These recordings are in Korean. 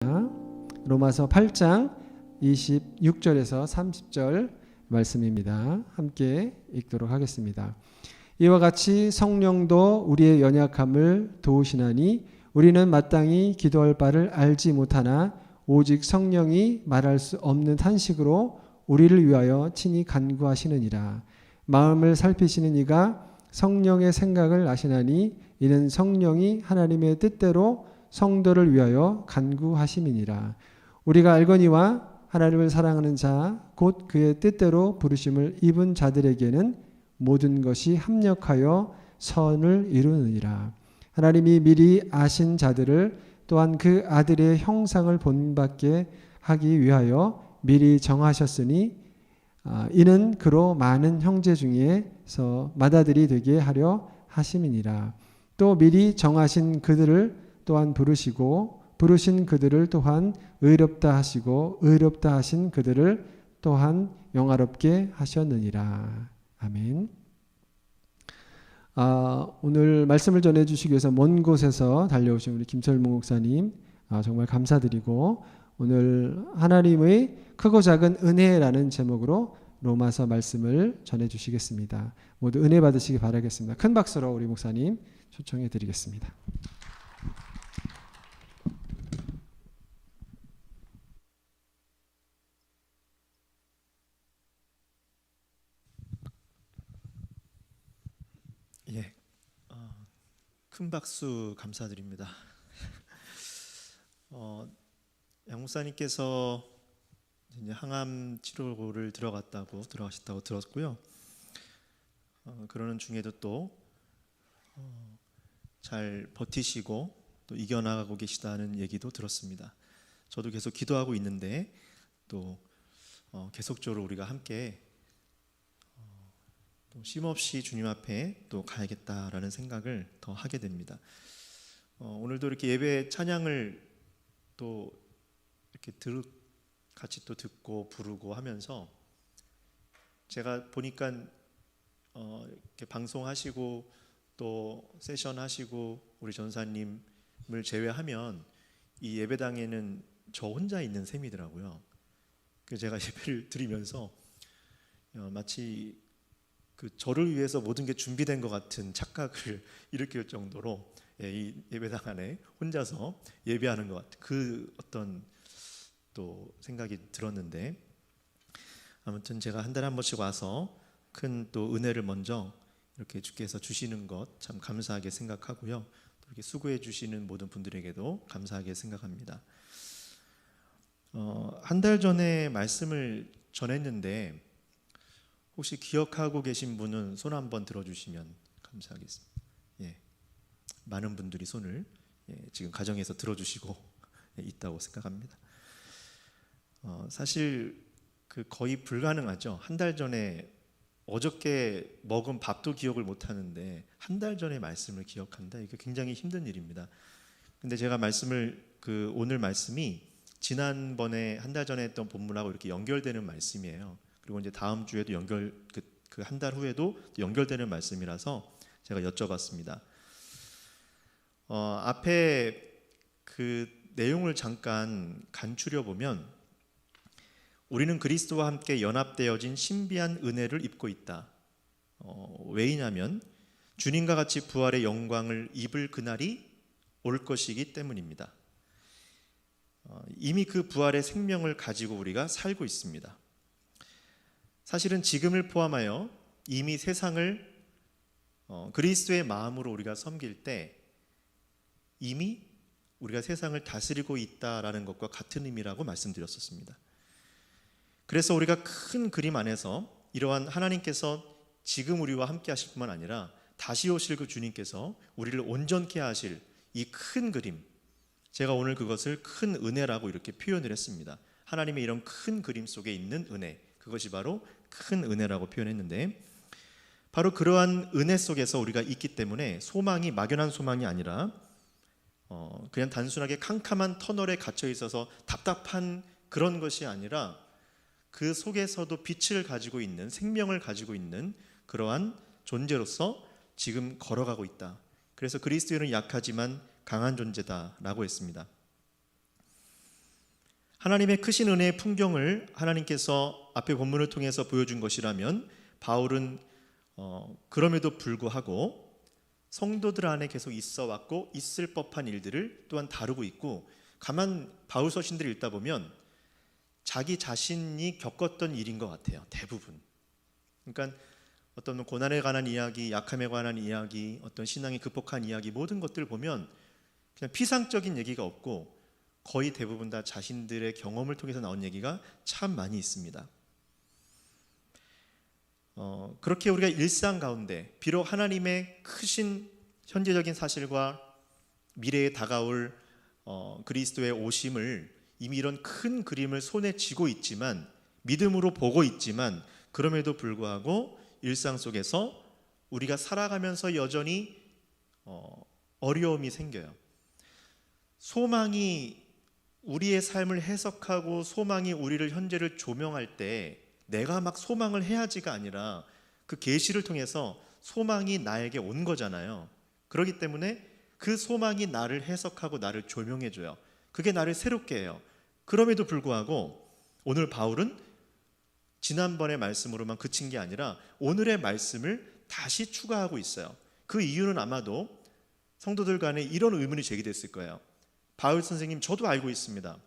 로마서 8장 26절에서 30절 말씀입니다. 함께 읽도록 하겠습니다. 이와 같이 성령도 우리의 연약함을 도우시나니 우리는 마땅히 기도할 바를 알지 못하나 오직 성령이 말할 수 없는 탄식으로 우리를 위하여 친히 간구하시느니라. 마음을 살피시는 이가 성령의 생각을 아시나니 이는 성령이 하나님의 뜻대로 성도를 위하여 간구하심이니라. 우리가 알거니와 하나님을 사랑하는 자 곧 그의 뜻대로 부르심을 입은 자들에게는 모든 것이 합력하여 선을 이루느니라. 하나님이 미리 아신 자들을 또한 그 아들의 형상을 본받게 하기 위하여 미리 정하셨으니 이는 그로 많은 형제 중에서 맏아들이 되게 하려 하심이니라. 또 미리 정하신 그들을 또한 부르시고 부르신 그들을 또한 의롭다 하시고 의롭다 하신 그들을 또한 영화롭게 하셨느니라. 아멘. 오늘 말씀을 전해주시기 위해서 먼 곳에서 달려오신 우리 김철문 목사님 정말 감사드리고, 오늘 하나님의 크고 작은 은혜라는 제목으로 로마서 말씀을 전해주시겠습니다. 모두 은혜 받으시기 바라겠습니다. 큰 박수로 우리 목사님 초청해 드리겠습니다. 예, 큰 박수 감사드립니다. 양 목사님께서 이제 항암 치료를 들어가셨다고 들었고요. 그러는 중에도 또 잘 버티시고 또 이겨나가고 계시다는 얘기도 들었습니다. 저도 계속 기도하고 있는데 또 계속적으로 우리가 함께 또 쉼없이 주님 앞에 또 가야겠다라는 생각을 더 하게 됩니다. 오늘도 이렇게 예배 찬양을 또 이렇게 같이 또 듣고 부르고 하면서 제가 보니까 이렇게 방송하시고 또 세션 하시고 우리 전사님을 제외하면 이 예배당에는 저 혼자 있는 셈이더라고요. 그래서 제가 예배를 드리면서 마치 저를 위해서 모든 게 준비된 것 같은 착각을 일으킬 정도로 이 예배당 안에 혼자서 예배하는 것 같은 그 어떤 또 생각이 들었는데, 아무튼 제가 한 달에 한 번씩 와서 큰 또 은혜를 먼저 이렇게 주께서 주시는 것 참 감사하게 생각하고요. 또 이렇게 수고해 주시는 모든 분들에게도 감사하게 생각합니다. 한 달 전에 말씀을 전했는데 혹시 기억하고 계신 분은 손 한번 들어주시면 감사하겠습니다. 예, 많은 분들이 손을 지금 가정에서 들어주시고 있다고 생각합니다. 사실 거의 불가능하죠. 한 달 전에 어저께 먹은 밥도 기억을 못하는데 한 달 전에 말씀을 기억한다. 이게 굉장히 힘든 일입니다. 근데 제가 오늘 말씀이 지난번에 한 달 전에 했던 본문하고 이렇게 연결되는 말씀이에요. 그리고 이제 다음 주에도 그 한 달 후에도 연결되는 말씀이라서 제가 여쭤봤습니다. 앞에 그 내용을 잠깐 간추려 보면 우리는 그리스도와 함께 연합되어진 신비한 은혜를 입고 있다. 왜냐하면 주님과 같이 부활의 영광을 입을 그날이 올 것이기 때문입니다. 이미 그 부활의 생명을 가지고 우리가 살고 있습니다. 사실은 지금을 포함하여 이미 세상을 그리스도의 마음으로 우리가 섬길 때 이미 우리가 세상을 다스리고 있다라는 것과 같은 의미라고 말씀드렸었습니다. 그래서 우리가 큰 그림 안에서 이러한 하나님께서 지금 우리와 함께 하실 뿐만 아니라 다시 오실 그 주님께서 우리를 온전케 하실 이 큰 그림, 제가 오늘 그것을 큰 은혜라고 이렇게 표현을 했습니다. 하나님의 이런 큰 그림 속에 있는 은혜, 그것이 바로 큰 은혜라고 표현했는데, 바로 그러한 은혜 속에서 우리가 있기 때문에 소망이 막연한 소망이 아니라 그냥 단순하게 캄캄한 터널에 갇혀 있어서 답답한 그런 것이 아니라 그 속에서도 빛을 가지고 있는, 생명을 가지고 있는 그러한 존재로서 지금 걸어가고 있다. 그래서 그리스도인은 약하지만 강한 존재다라고 했습니다. 하나님의 크신 은혜의 풍경을 하나님께서 앞의 본문을 통해서 보여준 것이라면 바울은 그럼에도 불구하고 성도들 안에 계속 있어 왔고 있을 법한 일들을 또한 다루고 있고, 가만 바울 서신들을 읽다 보면 자기 자신이 겪었던 일인 것 같아요, 대부분. 그러니까 어떤 고난에 관한 이야기, 약함에 관한 이야기, 어떤 신앙이 극복한 이야기, 모든 것들을 보면 그냥 피상적인 얘기가 없고 거의 대부분 다 자신들의 경험을 통해서 나온 얘기가 참 많이 있습니다. 그렇게 우리가 일상 가운데 비록 하나님의 크신 현재적인 사실과 미래에 다가올 그리스도의 오심을 이미 이런 큰 그림을 손에 쥐고 있지만, 믿음으로 보고 있지만, 그럼에도 불구하고 일상 속에서 우리가 살아가면서 여전히 어려움이 생겨요. 소망이 우리의 삶을 해석하고 소망이 우리를 현재를 조명할 때 내가 막 소망을 해야지가 아니라 그 계시를 통해서 소망이 나에게 온 거잖아요. 그렇기 때문에 그 소망이 나를 해석하고 나를 조명해줘요. 그게 나를 새롭게 해요. 그럼에도 불구하고 오늘 바울은 지난번의 말씀으로만 그친 게 아니라 오늘의 말씀을 다시 추가하고 있어요. 그 이유는 아마도 성도들 간에 이런 의문이 제기됐을 거예요. 바울 선생님, 저도 알고 있습니다.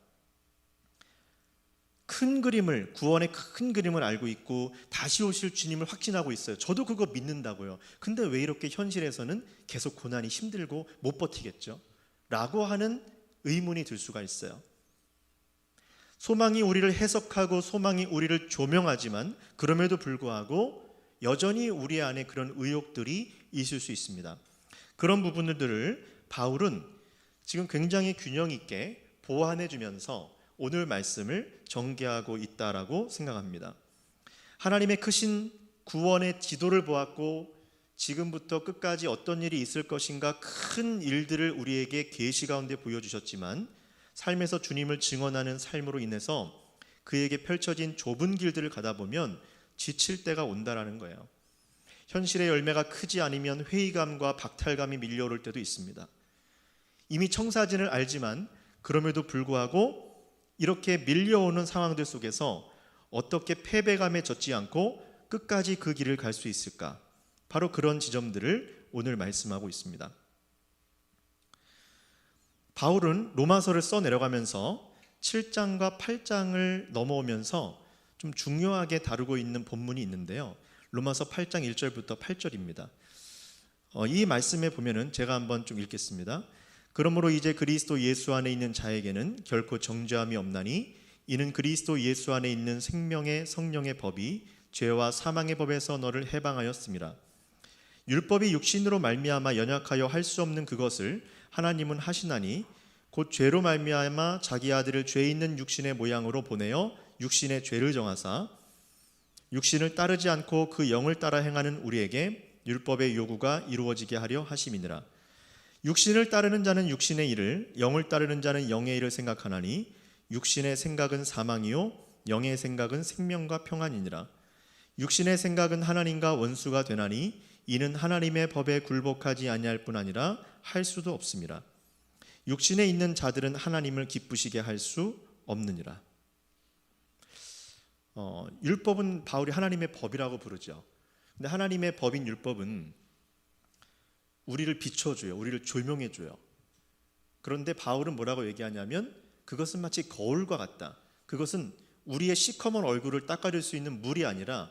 큰 그림을, 구원의 큰 그림을 알고 있고 다시 오실 주님을 확신하고 있어요. 저도 그거 믿는다고요. 근데 왜 이렇게 현실에서는 계속 고난이 힘들고 못 버티겠죠? 라고 하는 의문이 들 수가 있어요. 소망이 우리를 해석하고 소망이 우리를 조명하지만 그럼에도 불구하고 여전히 우리 안에 그런 의혹들이 있을 수 있습니다. 그런 부분들을 바울은 지금 굉장히 균형 있게 보완해 주면서 오늘 말씀을 전개하고 있다라고 생각합니다. 하나님의 크신 구원의 지도를 보았고 지금부터 끝까지 어떤 일이 있을 것인가 큰 일들을 우리에게 계시 가운데 보여주셨지만, 삶에서 주님을 증언하는 삶으로 인해서 그에게 펼쳐진 좁은 길들을 가다 보면 지칠 때가 온다라는 거예요. 현실의 열매가 크지 않으면 회의감과 박탈감이 밀려오를 때도 있습니다. 이미 청사진을 알지만 그럼에도 불구하고 이렇게 밀려오는 상황들 속에서 어떻게 패배감에 젖지 않고 끝까지 그 길을 갈 수 있을까? 바로 그런 지점들을 오늘 말씀하고 있습니다. 바울은 로마서를 써내려가면서 7장과 8장을 넘어오면서 좀 중요하게 다루고 있는 본문이 있는데요. 로마서 8장 1절부터 8절입니다. 이 말씀에 보면은 제가 한번 좀 읽겠습니다. 그러므로 이제 그리스도 예수 안에 있는 자에게는 결코 정죄함이 없나니 이는 그리스도 예수 안에 있는 생명의 성령의 법이 죄와 사망의 법에서 너를 해방하였습니다. 율법이 육신으로 말미암아 연약하여 할 수 없는 그것을 하나님은 하시나니 곧 죄로 말미암아 자기 아들을 죄 있는 육신의 모양으로 보내어 육신의 죄를 정하사 육신을 따르지 않고 그 영을 따라 행하는 우리에게 율법의 요구가 이루어지게 하려 하심이니라. 육신을 따르는 자는 육신의 일을, 영을 따르는 자는 영의 일을 생각하나니 육신의 생각은 사망이요 영의 생각은 생명과 평안이니라. 육신의 생각은 하나님과 원수가 되나니 이는 하나님의 법에 굴복하지 아니할 뿐 아니라 할 수도 없습니다. 육신에 있는 자들은 하나님을 기쁘시게 할 수 없느니라. 율법은 바울이 하나님의 법이라고 부르죠. 근데 하나님의 법인 율법은 우리를 비춰줘요. 우리를 조명해줘요. 그런데 바울은 뭐라고 얘기하냐면 그것은 마치 거울과 같다. 그것은 우리의 시커먼 얼굴을 닦아줄 수 있는 물이 아니라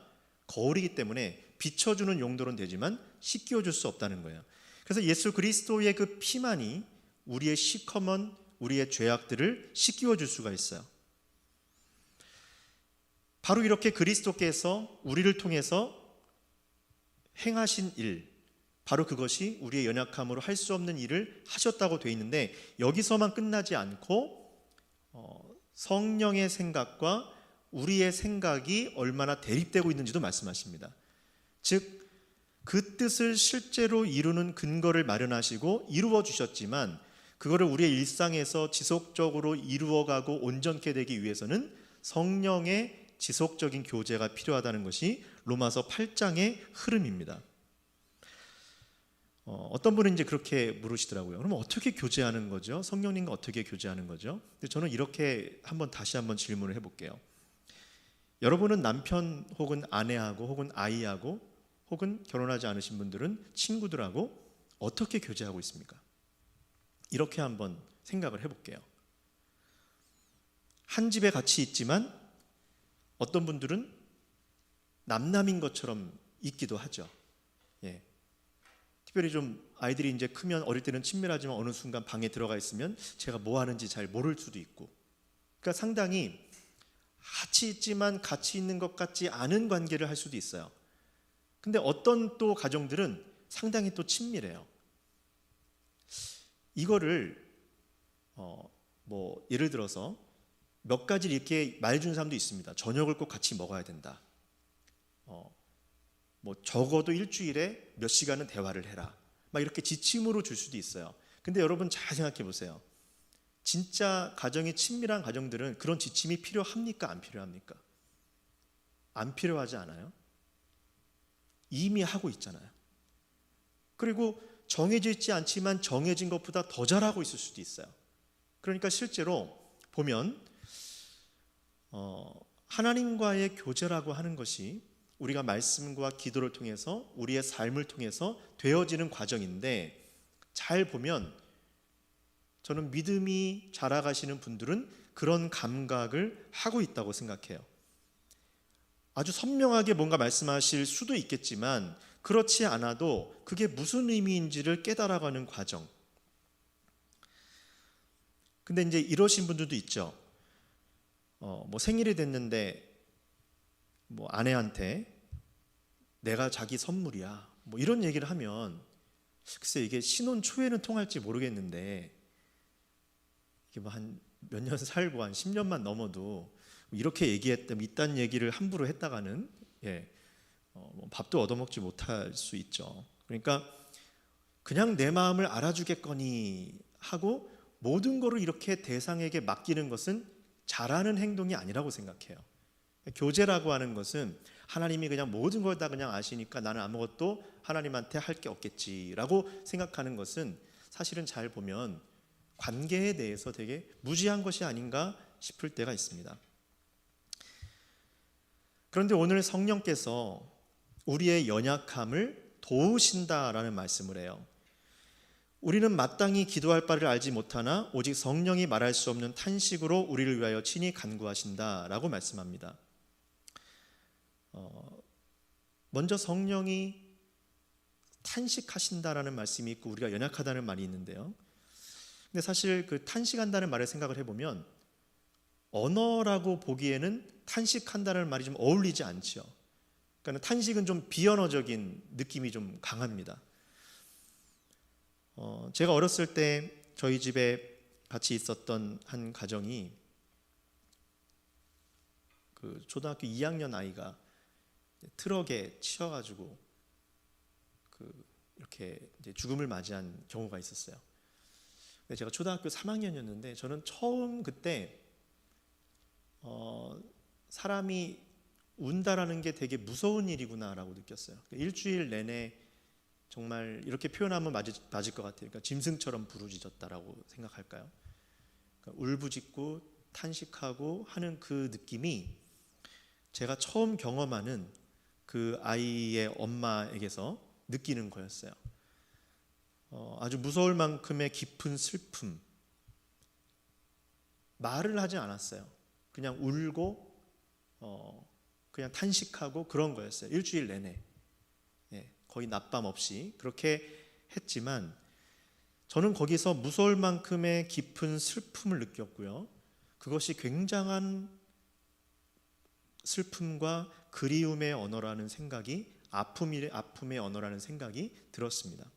거울이기 때문에 비춰주는 용도는 되지만 씻겨줄 수 없다는 거예요. 그래서 예수 그리스도의 그 피만이 우리의 시커먼 우리의 죄악들을 씻겨줄 수가 있어요. 바로 이렇게 그리스도께서 우리를 통해서 행하신 일, 바로 그것이 우리의 연약함으로 할 수 없는 일을 하셨다고 되어 있는데, 여기서만 끝나지 않고 성령의 생각과 우리의 생각이 얼마나 대립되고 있는지도 말씀하십니다. 즉 그 뜻을 실제로 이루는 근거를 마련하시고 이루어 주셨지만 그거를 우리의 일상에서 지속적으로 이루어가고 온전케 되기 위해서는 성령의 지속적인 교제가 필요하다는 것이 로마서 8장의 흐름입니다. 어떤 분은 이제 그렇게 물으시더라고요. 그럼 어떻게 교제하는 거죠? 성령님과 어떻게 교제하는 거죠? 근데 저는 이렇게 다시 한번 질문을 해볼게요. 여러분은 남편 혹은 아내하고 혹은 아이하고 혹은 결혼하지 않으신 분들은 친구들하고 어떻게 교제하고 있습니까? 이렇게 한번 생각을 해볼게요. 한 집에 같이 있지만 어떤 분들은 남남인 것처럼 있기도 하죠. 예. 특별히 좀 아이들이 이제 크면 어릴 때는 친밀하지만 어느 순간 방에 들어가 있으면 제가 뭐 하는지 잘 모를 수도 있고, 그러니까 상당히 같이 있지만 같이 있는 것 같지 않은 관계를 할 수도 있어요. 근데 어떤 또 가정들은 상당히 또 친밀해요. 이거를 뭐 예를 들어서 몇 가지를 이렇게 말해주는 사람도 있습니다. 저녁을 꼭 같이 먹어야 된다. 뭐 적어도 일주일에 몇 시간은 대화를 해라. 막 이렇게 지침으로 줄 수도 있어요. 근데 여러분 잘 생각해 보세요. 진짜 가정이 친밀한 가정들은 그런 지침이 필요합니까? 안 필요합니까? 안 필요하지 않아요? 이미 하고 있잖아요. 그리고 정해져 있지 않지만 정해진 것보다 더 잘하고 있을 수도 있어요. 그러니까 실제로 보면 하나님과의 교제라고 하는 것이 우리가 말씀과 기도를 통해서 우리의 삶을 통해서 되어지는 과정인데, 잘 보면 저는 믿음이 자라가시는 분들은 그런 감각을 하고 있다고 생각해요. 아주 선명하게 뭔가 말씀하실 수도 있겠지만 그렇지 않아도 그게 무슨 의미인지를 깨달아가는 과정. 근데 이제 이러신 분들도 있죠. 뭐 생일이 됐는데 뭐 아내한테 내가 자기 선물이야, 뭐 이런 얘기를 하면, 글쎄 이게 신혼 초에는 통할지 모르겠는데 이게 뭐 한 몇 년 살고 한 10년만 넘어도 이렇게 얘기했다면 이딴 얘기를 함부로 했다가는 뭐 밥도 얻어먹지 못할 수 있죠. 그러니까 그냥 내 마음을 알아주겠거니 하고 모든 거를 이렇게 대상에게 맡기는 것은 잘하는 행동이 아니라고 생각해요. 교제라고 하는 것은 하나님이 그냥 모든 걸 다 그냥 아시니까 나는 아무것도 하나님한테 할 게 없겠지라고 생각하는 것은 사실은 잘 보면 관계에 대해서 되게 무지한 것이 아닌가 싶을 때가 있습니다. 그런데 오늘 성령께서 우리의 연약함을 도우신다라는 말씀을 해요. 우리는 마땅히 기도할 바를 알지 못하나 오직 성령이 말할 수 없는 탄식으로 우리를 위하여 친히 간구하신다라고 말씀합니다. 먼저 성령이 탄식하신다라는 말씀이 있고 우리가 연약하다는 말이 있는데요. 근데 사실 그 탄식한다는 말을 생각을 해보면 언어라고 보기에는 탄식한다는 말이 좀 어울리지 않죠. 그러니까 탄식은 좀 비언어적인 느낌이 좀 강합니다. 제가 어렸을 때 저희 집에 같이 있었던 한 가정이 그 초등학교 2학년 아이가 트럭에 치여가지고 이렇게 이제 죽음을 맞이한 경우가 있었어요. 근데 제가 초등학교 3학년이었는데 저는 처음 그때 사람이 운다라는 게 되게 무서운 일이구나라고 느꼈어요. 일주일 내내 정말 이렇게 표현하면 맞을 것 같아요. 그러니까 짐승처럼 부르짖었다라고 생각할까요? 그러니까 울부짖고 탄식하고 하는 그 느낌이 제가 처음 경험하는 그 아이의 엄마에게서 느끼는 거였어요. 아주 무서울 만큼의 깊은 슬픔. 말을 하지 않았어요. 그냥 울고 그냥 탄식하고 그런 거였어요. 일주일 내내. 거의 낮밤 없이 그렇게 했지만 저는 거기서 무서울 만큼의 깊은 슬픔을 느꼈고요. 그것이 굉장한 슬픔과 그리움의 언어라는 생각이, 아픔의 언어라는 생각이 들었습니다.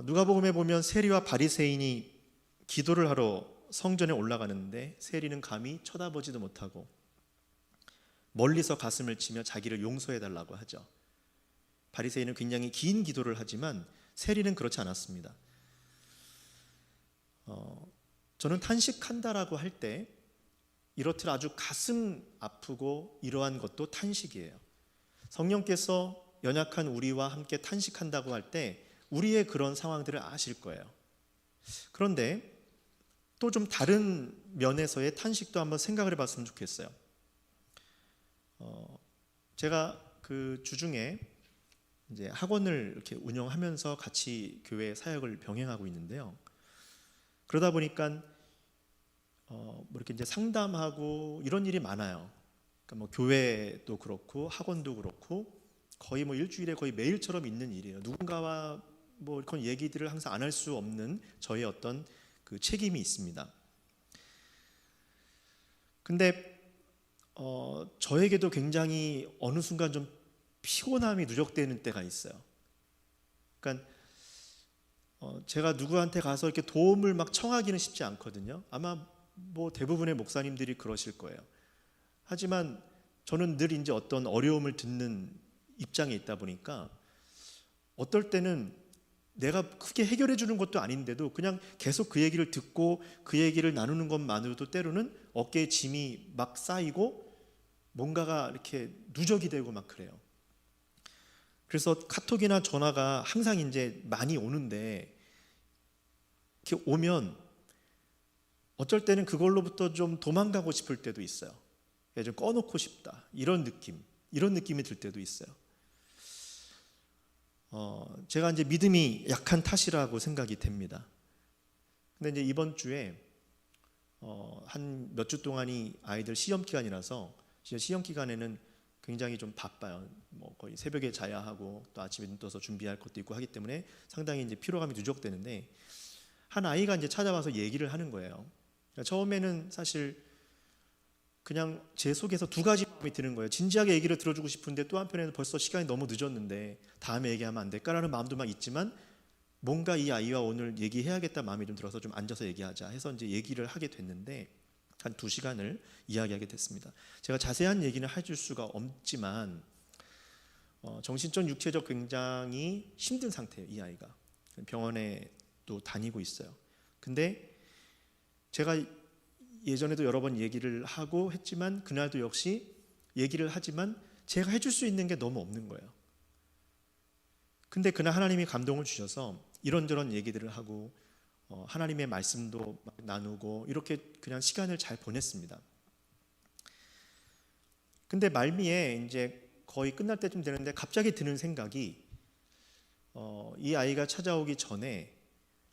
누가복음에 보면 세리와 바리새인이 기도를 하러 성전에 올라가는데 세리는 감히 쳐다보지도 못하고 멀리서 가슴을 치며 자기를 용서해달라고 하죠. 바리새인은 굉장히 긴 기도를 하지만 세리는 그렇지 않았습니다. 저는 탄식한다라고 할 때 이렇듯 아주 가슴 아프고 이러한 것도 탄식이에요. 성령께서 연약한 우리와 함께 탄식한다고 할 때 우리의 그런 상황들을 아실 거예요. 그런데 또 좀 다른 면에서의 탄식도 한번 생각을 해봤으면 좋겠어요. 제가 그 주중에 이제 학원을 이렇게 운영하면서 같이 교회 사역을 병행하고 있는데요. 그러다 보니까 뭐 이렇게 이제 상담하고 이런 일이 많아요. 그러니까 뭐 교회도 그렇고 학원도 그렇고 거의 뭐 일주일에 거의 매일처럼 있는 일이에요. 누군가와 뭐 그런 얘기들을 항상 안 할 수 없는 저의 어떤 그 책임이 있습니다. 근데 저에게도 굉장히 어느 순간 좀 피곤함이 누적되는 때가 있어요. 그러니까 제가 누구한테 가서 이렇게 도움을 막 청하기는 쉽지 않거든요. 아마 뭐 대부분의 목사님들이 그러실 거예요. 하지만 저는 늘 이제 어떤 어려움을 듣는 입장에 있다 보니까 어떨 때는 내가 크게 해결해 주는 것도 아닌데도 그냥 계속 그 얘기를 듣고 그 얘기를 나누는 것만으로도 때로는 어깨에 짐이 막 쌓이고 뭔가가 이렇게 누적이 되고 막 그래요. 그래서 카톡이나 전화가 항상 이제 많이 오는데 이렇게 오면 어쩔 때는 그걸로부터 좀 도망가고 싶을 때도 있어요. 좀 꺼놓고 싶다 이런 느낌이 들 때도 있어요. 제가 이제 믿음이 약한 탓이라고 생각이 됩니다. 근데 이제 이번 주에 한 몇 주 동안이 아이들 시험 기간이라서 시험 기간에는 굉장히 좀 바빠요. 뭐 거의 새벽에 자야 하고 또 아침에 눈 떠서 준비할 것도 있고 하기 때문에 상당히 이제 피로감이 누적되는데 한 아이가 이제 찾아와서 얘기를 하는 거예요. 그러니까 처음에는 사실 그냥 제 속에서 두 가지 마음이 드는 거예요. 진지하게 얘기를 들어주고 싶은데 또 한편에는 벌써 시간이 너무 늦었는데 다음에 얘기하면 안 될까라는 마음도 막 있지만 뭔가 이 아이와 오늘 얘기해야겠다 마음이 좀 들어서 좀 앉아서 얘기하자 해서 이제 얘기를 하게 됐는데 한 2시간을 이야기하게 됐습니다. 제가 자세한 얘기는 해줄 수가 없지만 정신적 육체적 굉장히 힘든 상태예요. 이 아이가 병원에 또 다니고 있어요. 근데 제가 예전에도 여러 번 얘기를 하고 했지만 그날도 역시 얘기를 하지만 제가 해줄 수 있는 게 너무 없는 거예요. 근데 그날 하나님이 감동을 주셔서 이런저런 얘기들을 하고 하나님의 말씀도 나누고 이렇게 그냥 시간을 잘 보냈습니다. 근데 말미에 이제 거의 끝날 때쯤 되는데 갑자기 드는 생각이 이 아이가 찾아오기 전에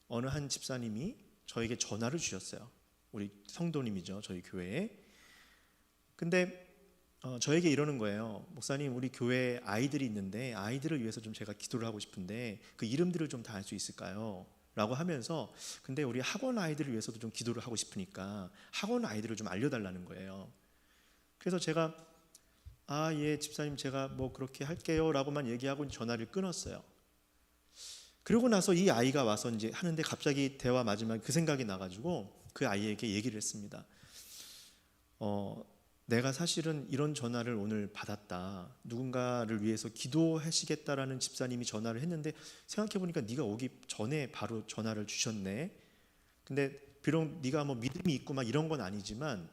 어느 한 집사님이 저에게 전화를 주셨어요. 우리 성도님이죠, 저희 교회에. 근데 저에게 이러는 거예요. 목사님, 우리 교회에 아이들이 있는데 아이들을 위해서 좀 제가 기도를 하고 싶은데 그 이름들을 좀 다 알 수 있을까요? 라고 하면서 근데 우리 학원 아이들을 위해서도 좀 기도를 하고 싶으니까 학원 아이들을 좀 알려달라는 거예요. 그래서 제가 예 집사님 제가 뭐 그렇게 할게요 라고만 얘기하고 전화를 끊었어요. 그러고 나서 이 아이가 와서 이제 하는데 갑자기 대화 마지막에 그 생각이 나가지고 그 아이에게 얘기를 했습니다. 내가 사실은 이런 전화를 오늘 받았다. 누군가를 위해서 기도하시겠다라는 집사님이 전화를 했는데 생각해보니까 네가 오기 전에 바로 전화를 주셨네. 근데 비록 네가 뭐 믿음이 있고 막 이런 건 아니지만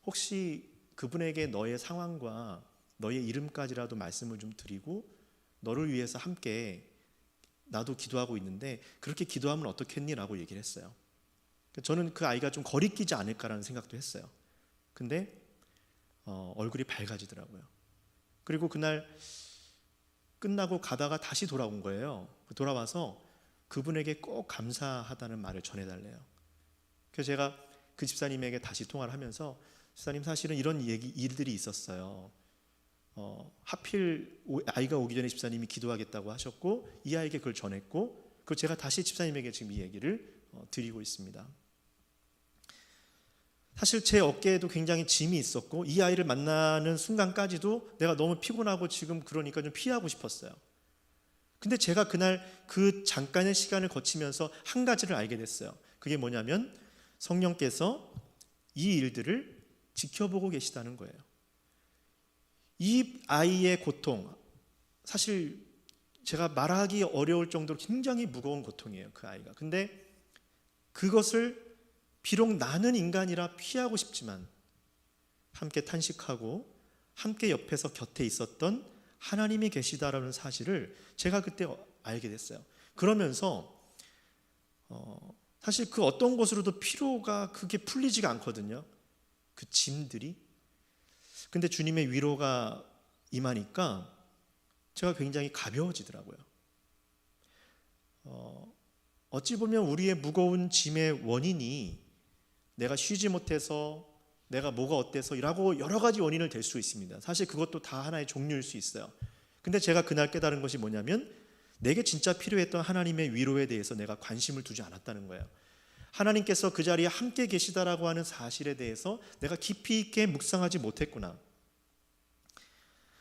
혹시 그분에게 너의 상황과 너의 이름까지라도 말씀을 좀 드리고 너를 위해서 함께 나도 기도하고 있는데 그렇게 기도하면 어떻겠니? 라고 얘기를 했어요. 저는 그 아이가 좀 거리끼지 않을까라는 생각도 했어요. 근데 얼굴이 밝아지더라고요. 그리고 그날 끝나고 가다가 다시 돌아온 거예요. 돌아와서 그분에게 꼭 감사하다는 말을 전해달래요. 그래서 제가 그 집사님에게 다시 통화를 하면서 집사님 사실은 이런 일들이 있었어요. 하필 아이가 오기 전에 집사님이 기도하겠다고 하셨고 이 아이에게 그걸 전했고 그리고 제가 다시 집사님에게 지금 이 얘기를 드리고 있습니다. 사실 제 어깨에도 굉장히 짐이 있었고 이 아이를 만나는 순간까지도 내가 너무 피곤하고 지금 그러니까 좀 피하고 싶었어요. 근데 제가 그날 그 잠깐의 시간을 거치면서 한 가지를 알게 됐어요. 그게 뭐냐면 성령께서 이 일들을 지켜보고 계시다는 거예요. 이 아이의 고통, 사실 제가 말하기 어려울 정도로 굉장히 무거운 고통이에요. 그 아이가. 근데 그것을 비록 나는 인간이라 피하고 싶지만 함께 탄식하고 함께 옆에서 곁에 있었던 하나님이 계시다라는 사실을 제가 그때 알게 됐어요. 그러면서 사실 그 어떤 것으로도 피로가 그게 풀리지가 않거든요. 그 짐들이. 근데 주님의 위로가 임하니까 제가 굉장히 가벼워지더라고요. 어찌 보면 우리의 무거운 짐의 원인이 내가 쉬지 못해서, 내가 뭐가 어때서 이라고 여러 가지 원인을 댈 수 있습니다. 사실 그것도 다 하나의 종류일 수 있어요. 근데 제가 그날 깨달은 것이 뭐냐면 내게 진짜 필요했던 하나님의 위로에 대해서 내가 관심을 두지 않았다는 거예요. 하나님께서 그 자리에 함께 계시다라고 하는 사실에 대해서 내가 깊이 있게 묵상하지 못했구나.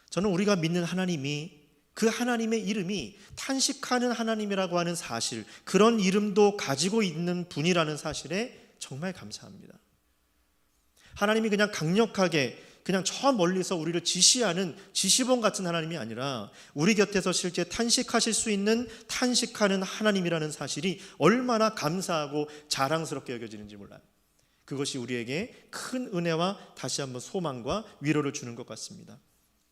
저는 우리가 믿는 하나님이, 그 하나님의 이름이 탄식하는 하나님이라고 하는 사실, 그런 이름도 가지고 있는 분이라는 사실에 정말 감사합니다. 하나님이 그냥 강력하게 그냥 저 멀리서 우리를 지시하는 지시본 같은 하나님이 아니라 우리 곁에서 실제 탄식하실 수 있는 탄식하는 하나님이라는 사실이 얼마나 감사하고 자랑스럽게 여겨지는지 몰라요. 그것이 우리에게 큰 은혜와 다시 한번 소망과 위로를 주는 것 같습니다.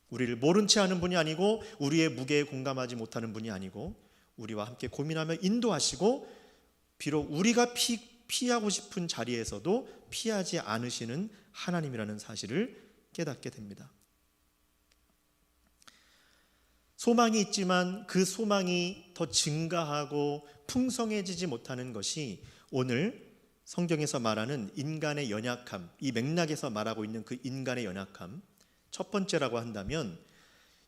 우리를 모른 채 하는 분이 아니고 우리의 무게에 공감하지 못하는 분이 아니고 우리와 함께 고민하며 인도하시고 비록 우리가 피하고 싶은 자리에서도 피하지 않으시는 하나님이라는 사실을 깨닫게 됩니다. 소망이 있지만 그 소망이 더 증가하고 풍성해지지 못하는 것이 오늘 성경에서 말하는 인간의 연약함, 이 맥락에서 말하고 있는 그 인간의 연약함, 첫 번째라고 한다면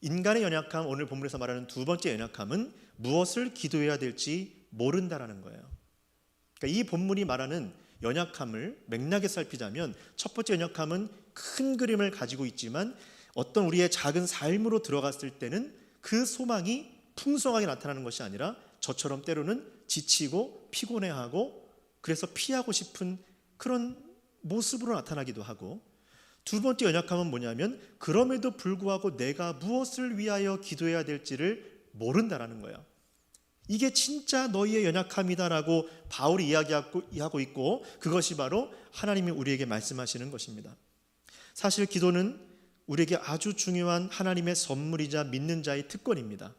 인간의 연약함, 오늘 본문에서 말하는 두 번째 연약함은 무엇을 기도해야 될지 모른다라는 거예요. 그러니까 이 본문이 말하는 연약함을 맥락에 살피자면 첫 번째 연약함은 큰 그림을 가지고 있지만 어떤 우리의 작은 삶으로 들어갔을 때는 그 소망이 풍성하게 나타나는 것이 아니라 저처럼 때로는 지치고 피곤해하고 그래서 피하고 싶은 그런 모습으로 나타나기도 하고, 두 번째 연약함은 뭐냐면 그럼에도 불구하고 내가 무엇을 위하여 기도해야 될지를 모른다라는 거예요. 이게 진짜 너희의 연약함이다라고 바울이 이야기하고 있고 그것이 바로 하나님이 우리에게 말씀하시는 것입니다. 사실 기도는 우리에게 아주 중요한 하나님의 선물이자 믿는 자의 특권입니다.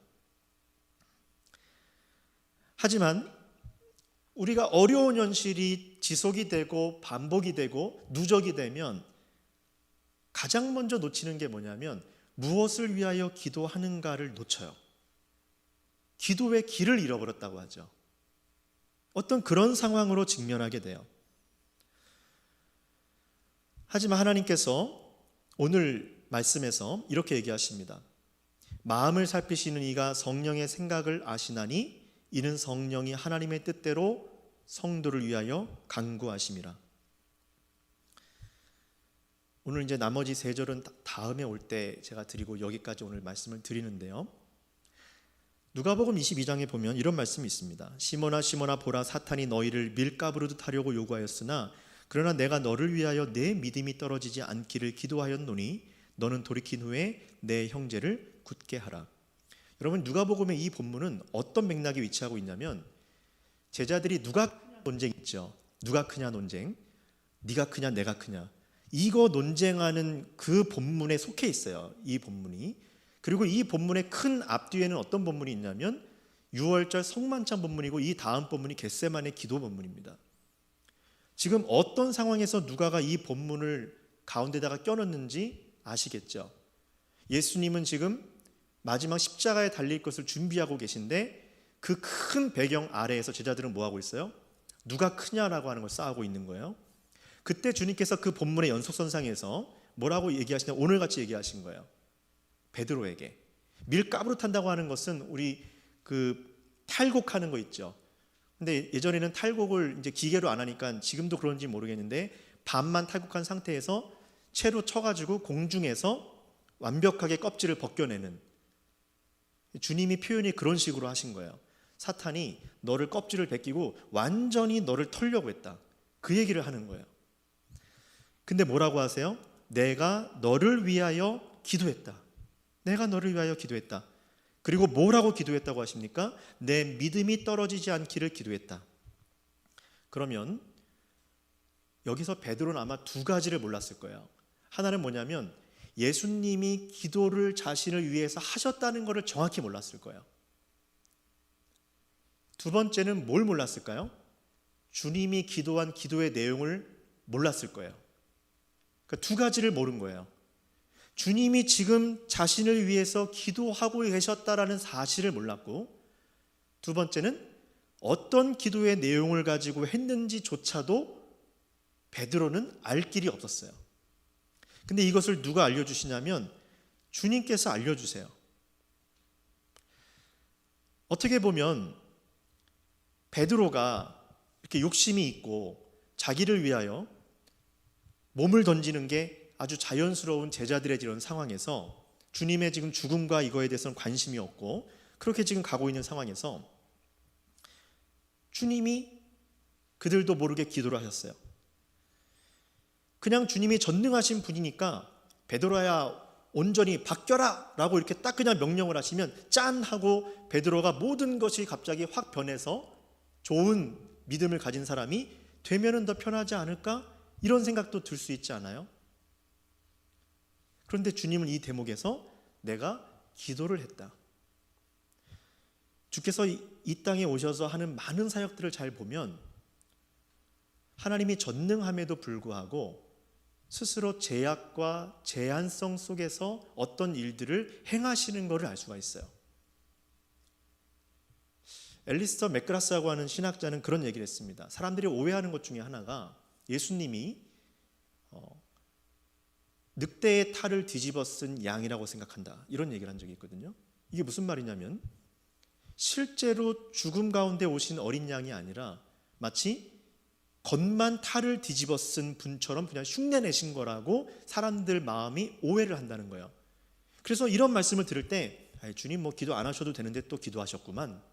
하지만 우리가 어려운 현실이 지속이 되고 반복이 되고 누적이 되면 가장 먼저 놓치는 게 뭐냐면 무엇을 위하여 기도하는가를 놓쳐요. 기도의 길을 잃어버렸다고 하죠. 어떤 그런 상황으로 직면하게 돼요. 하지만 하나님께서 오늘 말씀에서 이렇게 얘기하십니다. 마음을 살피시는 이가 성령의 생각을 아시나니 이는 성령이 하나님의 뜻대로 성도를 위하여 간구하심이라. 오늘 이제 나머지 세 절은 다음에 올 때 제가 드리고 여기까지 오늘 말씀을 드리는데요. 누가복음 22장에 보면 이런 말씀이 있습니다. 시몬아 시몬아 보라 사탄이 너희를 밀가부르듯 하려고 요구하였으나 그러나 내가 너를 위하여 내 믿음이 떨어지지 않기를 기도하였노니 너는 돌이킨 후에 내 형제를 굳게 하라. 여러분 누가복음의 이 본문은 어떤 맥락에 위치하고 있냐면 제자들이 누가 크냐 논쟁 있죠. 누가 크냐 논쟁. 네가 크냐 내가 크냐. 이거 논쟁하는 그 본문에 속해 있어요. 이 본문이. 그리고 이 본문의 큰 앞뒤에는 어떤 본문이 있냐면 6월절 성만찬 본문이고 이 다음 본문이 겟세마네 기도 본문입니다. 지금 어떤 상황에서 누가가 이 본문을 가운데다가 껴넣는지 아시겠죠? 예수님은 지금 마지막 십자가에 달릴 것을 준비하고 계신데 그 큰 배경 아래에서 제자들은 뭐하고 있어요? 누가 크냐라고 하는 걸 싸우고 있는 거예요. 그때 주님께서 그 본문의 연속선상에서 뭐라고 얘기하시냐, 오늘같이 얘기하신 거예요. 베드로에게 밀가부르 탄다고 하는 것은 우리 그 탈곡하는 거 있죠. 근데 예전에는 탈곡을 이제 기계로 안 하니까 지금도 그런지 모르겠는데 반만 탈곡한 상태에서 채로 쳐가지고 공중에서 완벽하게 껍질을 벗겨내는, 주님이 표현이 그런 식으로 하신 거예요. 사탄이 너를 껍질을 벗기고 완전히 너를 털려고 했다. 그 얘기를 하는 거예요. 근데 뭐라고 하세요? 내가 너를 위하여 기도했다. 내가 너를 위하여 기도했다. 그리고 뭐라고 기도했다고 하십니까? 내 믿음이 떨어지지 않기를 기도했다. 그러면 여기서 베드로는 아마 두 가지를 몰랐을 거예요. 하나는 뭐냐면 예수님이 기도를 자신을 위해서 하셨다는 것을 정확히 몰랐을 거예요. 두 번째는 뭘 몰랐을까요? 주님이 기도한 기도의 내용을 몰랐을 거예요. 그러니까 두 가지를 모른 거예요. 주님이 지금 자신을 위해서 기도하고 계셨다라는 사실을 몰랐고, 두 번째는 어떤 기도의 내용을 가지고 했는지조차도 베드로는 알 길이 없었어요. 근데 이것을 누가 알려주시냐면 주님께서 알려주세요. 어떻게 보면 베드로가 이렇게 욕심이 있고 자기를 위하여 몸을 던지는 게 아주 자연스러운 제자들의 이런 상황에서, 주님의 지금 죽음과 이거에 대해서는 관심이 없고 그렇게 지금 가고 있는 상황에서 주님이 그들도 모르게 기도를 하셨어요. 그냥 주님이 전능하신 분이니까 베드로야 온전히 바뀌어라 라고 이렇게 딱 그냥 명령을 하시면 짠 하고 베드로가 모든 것이 갑자기 확 변해서 좋은 믿음을 가진 사람이 되면은 더 편하지 않을까? 이런 생각도 들 수 있지 않아요? 그런데 주님은 이 대목에서 내가 기도를 했다. 주께서 이 땅에 오셔서 하는 많은 사역들을 잘 보면 하나님이 전능함에도 불구하고 스스로 제약과 제한성 속에서 어떤 일들을 행하시는 것을 알 수가 있어요. 앨리스터 맥그라스라고 하는 신학자는 그런 얘기를 했습니다. 사람들이 오해하는 것 중에 하나가 예수님이 늑대의 탈을 뒤집어 쓴 양이라고 생각한다, 이런 얘기를 한 적이 있거든요. 이게 무슨 말이냐면 실제로 죽음 가운데 오신 어린 양이 아니라 마치 겉만 탈을 뒤집어 쓴 분처럼 그냥 흉내내신 거라고 사람들 마음이 오해를 한다는 거예요. 그래서 이런 말씀을 들을 때 주님 뭐 기도 안 하셔도 되는데 또 기도하셨구만,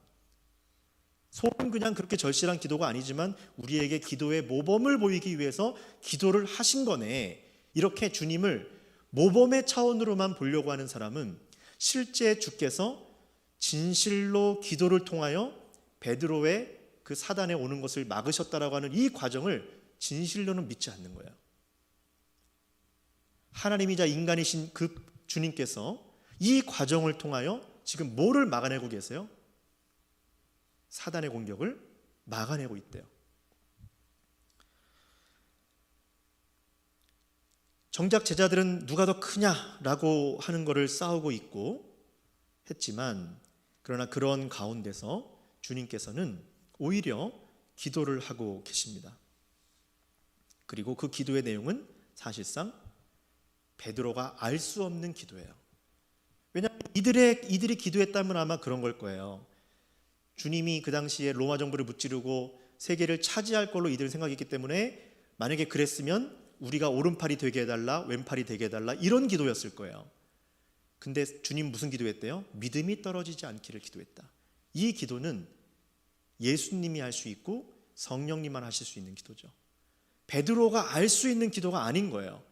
속은 그냥 그렇게 절실한 기도가 아니지만 우리에게 기도의 모범을 보이기 위해서 기도를 하신 거네, 이렇게 주님을 모범의 차원으로만 보려고 하는 사람은 실제 주께서 진실로 기도를 통하여 베드로의 그 사단에 오는 것을 막으셨다라고 하는 이 과정을 진실로는 믿지 않는 거예요. 하나님이자 인간이신 그 주님께서 이 과정을 통하여 지금 뭐를 막아내고 계세요? 사단의 공격을 막아내고 있대요. 정작 제자들은 누가 더 크냐라고 하는 것을 싸우고 있고 했지만, 그러나 그런 가운데서 주님께서는 오히려 기도를 하고 계십니다. 그리고 그 기도의 내용은 사실상 베드로가 알 수 없는 기도예요. 왜냐하면 이들이 기도했다면 아마 그런 걸 거예요. 주님이 그 당시에 로마 정부를 무찌르고 세계를 차지할 걸로 이들은 생각했기 때문에 만약에 그랬으면 우리가 오른팔이 되게 해달라, 왼팔이 되게 해달라, 이런 기도였을 거예요. 근데 주님 무슨 기도했대요? 믿음이 떨어지지 않기를 기도했다. 이 기도는 예수님이 할 수 있고 성령님만 하실 수 있는 기도죠. 베드로가 알 수 있는 기도가 아닌 거예요.